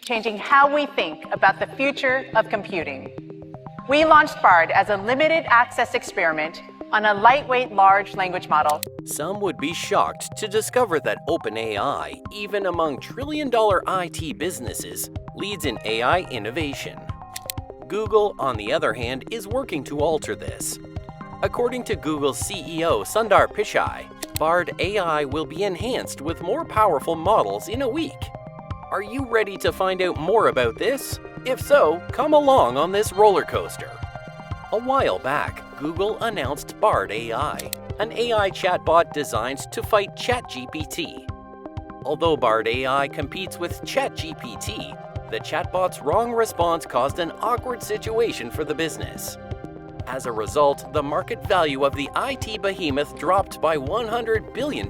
changing how we think about the future of computing. We launched Bard as a limited access experiment on a lightweight large language model. Some would be shocked to discover that OpenAI, even among trillion-dollar IT businesses, leads in AI innovation. Google, on the other hand, is working to alter this. According to Google's CEO Sundar Pichai, Bard AI will be enhanced with more powerful models in a week. Are you ready to find out more about this? If so, come along on this roller coaster. A while back, Google announced Bard AI, an AI chatbot designed to fight ChatGPT. Although Bard AI competes with ChatGPT, the chatbot's wrong response caused an awkward situation for the business. As a result, the market value of the IT behemoth dropped by $100 billion.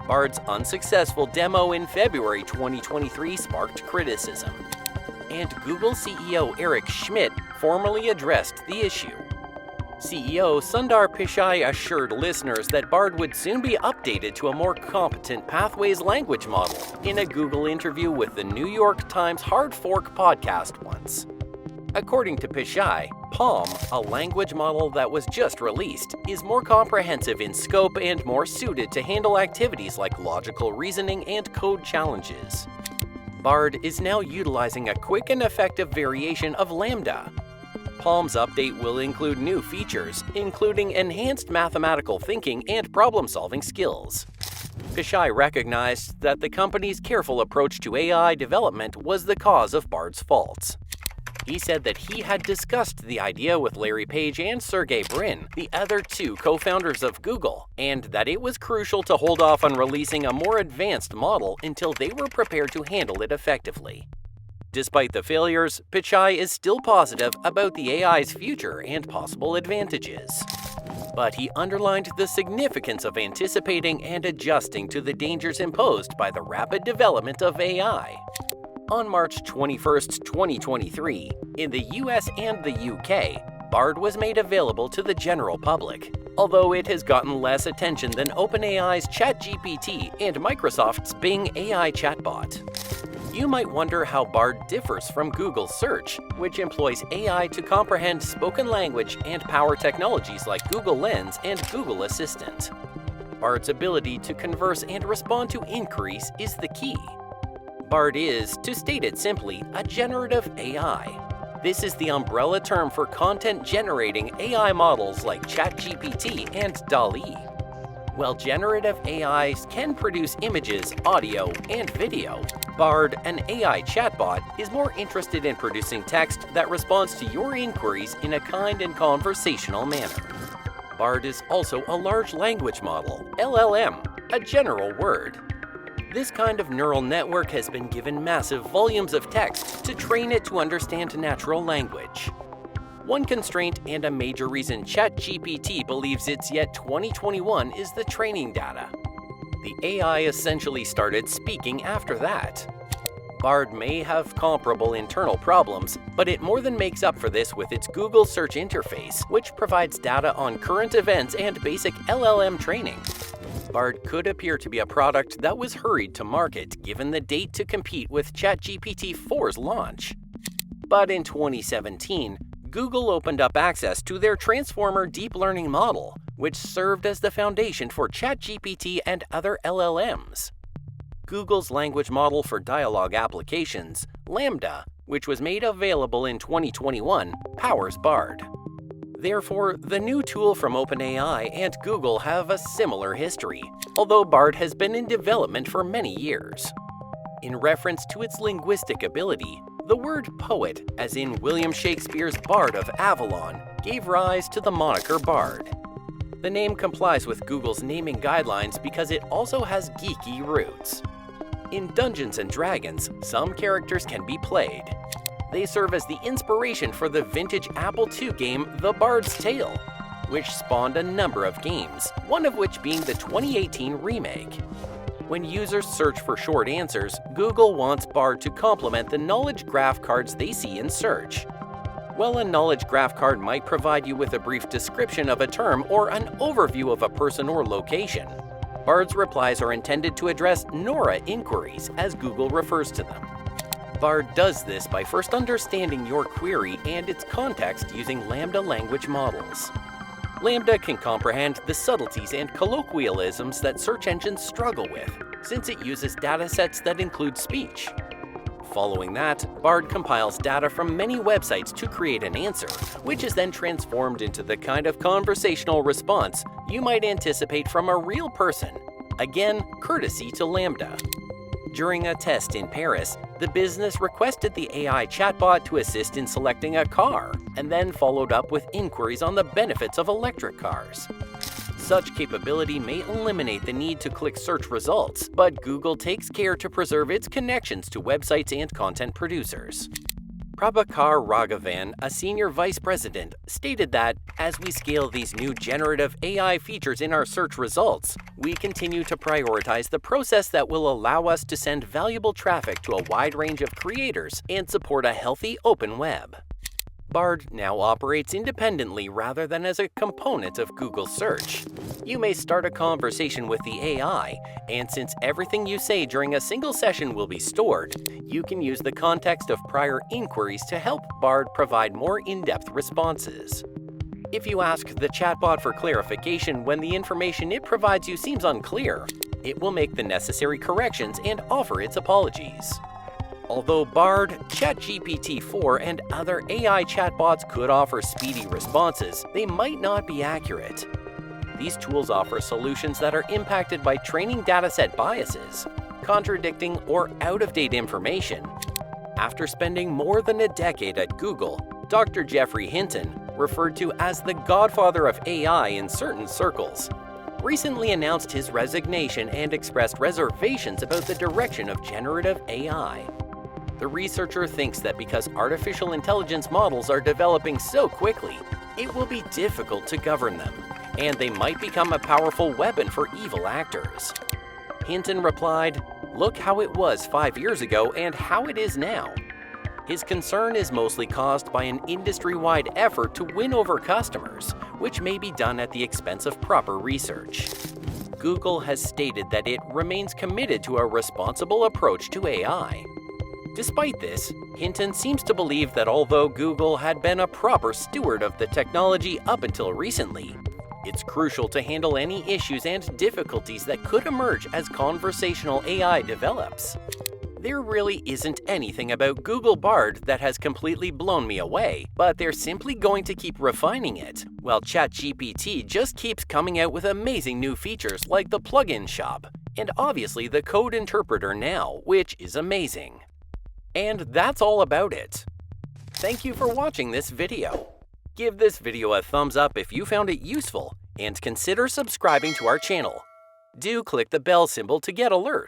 Bard's unsuccessful demo in February 2023 sparked criticism, and Google CEO Eric Schmidt formally addressed the issue. CEO Sundar Pichai assured listeners that Bard would soon be updated to a more competent Pathways language model in a Google interview with the New York Times Hard Fork podcast once. According to Pichai, PaLM, a language model that was just released, is more comprehensive in scope and more suited to handle activities like logical reasoning and code challenges. Bard is now utilizing a quick and effective variation of LaMDA. PaLM's update will include new features, including enhanced mathematical thinking and problem-solving skills. Pichai recognized that the company's careful approach to AI development was the cause of Bard's faults. He said that he had discussed the idea with Larry Page and Sergey Brin, the other two co-founders of Google, and that it was crucial to hold off on releasing a more advanced model until they were prepared to handle it effectively. Despite the failures, Pichai is still positive about the AI's future and possible advantages. But he underlined the significance of anticipating and adjusting to the dangers imposed by the rapid development of AI. On March 21, 2023, in the US and the UK, Bard was made available to the general public, although it has gotten less attention than OpenAI's ChatGPT and Microsoft's Bing AI chatbot. You might wonder how Bard differs from Google Search, which employs AI to comprehend spoken language and power technologies like Google Lens and Google Assistant. Bard's ability to converse and respond to inquiries is the key. Bard is, to state it simply, a generative AI. This is the umbrella term for content-generating AI models like ChatGPT and DALL-E. While generative AIs can produce images, audio, and video, Bard, an AI chatbot, is more interested in producing text that responds to your inquiries in a kind and conversational manner. Bard is also a large language model, LLM, a general word. This kind of neural network has been given massive volumes of text to train it to understand natural language. One constraint and a major reason ChatGPT believes it's yet 2021 is the training data. The AI essentially started speaking after that. Bard may have comparable internal problems, but it more than makes up for this with its Google Search interface, which provides data on current events and basic LLM training. Bard could appear to be a product that was hurried to market given the date to compete with ChatGPT 4's launch. But in 2017, Google opened up access to their Transformer deep learning model, which served as the foundation for ChatGPT and other LLMs. Google's language model for dialogue applications, LaMDA, which was made available in 2021, powers Bard. Therefore, the new tool from OpenAI and Google have a similar history, although Bard has been in development for many years. In reference to its linguistic ability, the word poet, as in William Shakespeare's Bard of Avalon, gave rise to the moniker Bard. The name complies with Google's naming guidelines because it also has geeky roots. In Dungeons & Dragons, some characters can be played. They serve as the inspiration for the vintage Apple II game The Bard's Tale, which spawned a number of games, one of which being the 2018 remake. When users search for short answers, Google wants Bard to complement the knowledge graph cards they see in search. While a knowledge graph card might provide you with a brief description of a term or an overview of a person or location, Bard's replies are intended to address NORA inquiries, as Google refers to them. Bard does this by first understanding your query and its context using Lambda language models. Lambda can comprehend the subtleties and colloquialisms that search engines struggle with, since it uses datasets that include speech. Following that, Bard compiles data from many websites to create an answer, which is then transformed into the kind of conversational response you might anticipate from a real person, again, courtesy to Lambda. During a test in Paris, the business requested the AI chatbot to assist in selecting a car, and then followed up with inquiries on the benefits of electric cars. Such capability may eliminate the need to click search results, but Google takes care to preserve its connections to websites and content producers. Prabhakar Raghavan, a senior vice president, stated that, as we scale these new generative AI features in our search results, we continue to prioritize the process that will allow us to send valuable traffic to a wide range of creators and support a healthy open web. Bard now operates independently rather than as a component of Google Search. You may start a conversation with the AI, and since everything you say during a single session will be stored, you can use the context of prior inquiries to help Bard provide more in-depth responses. If you ask the chatbot for clarification when the information it provides you seems unclear, it will make the necessary corrections and offer its apologies. Although Bard, ChatGPT-4, and other AI chatbots could offer speedy responses, they might not be accurate. These tools offer solutions that are impacted by training dataset biases, contradicting or out-of-date information. After spending more than a decade at Google, Dr. Geoffrey Hinton, referred to as the godfather of AI in certain circles, recently announced his resignation and expressed reservations about the direction of generative AI. The researcher thinks that because artificial intelligence models are developing so quickly, it will be difficult to govern them, and they might become a powerful weapon for evil actors. Hinton replied, "Look how it was 5 years ago and how it is now." His concern is mostly caused by an industry-wide effort to win over customers, which may be done at the expense of proper research. Google has stated that it remains committed to a responsible approach to AI. Despite this, Hinton seems to believe that although Google had been a proper steward of the technology up until recently, it's crucial to handle any issues and difficulties that could emerge as conversational AI develops. There really isn't anything about Google Bard that has completely blown me away, but they're simply going to keep refining it, while ChatGPT just keeps coming out with amazing new features like the plugin shop, and obviously the code interpreter now, which is amazing. And that's all about it. Thank you for watching this video. Give this video a thumbs up if you found it useful, and consider subscribing to our channel. Do click the bell symbol to get alerts.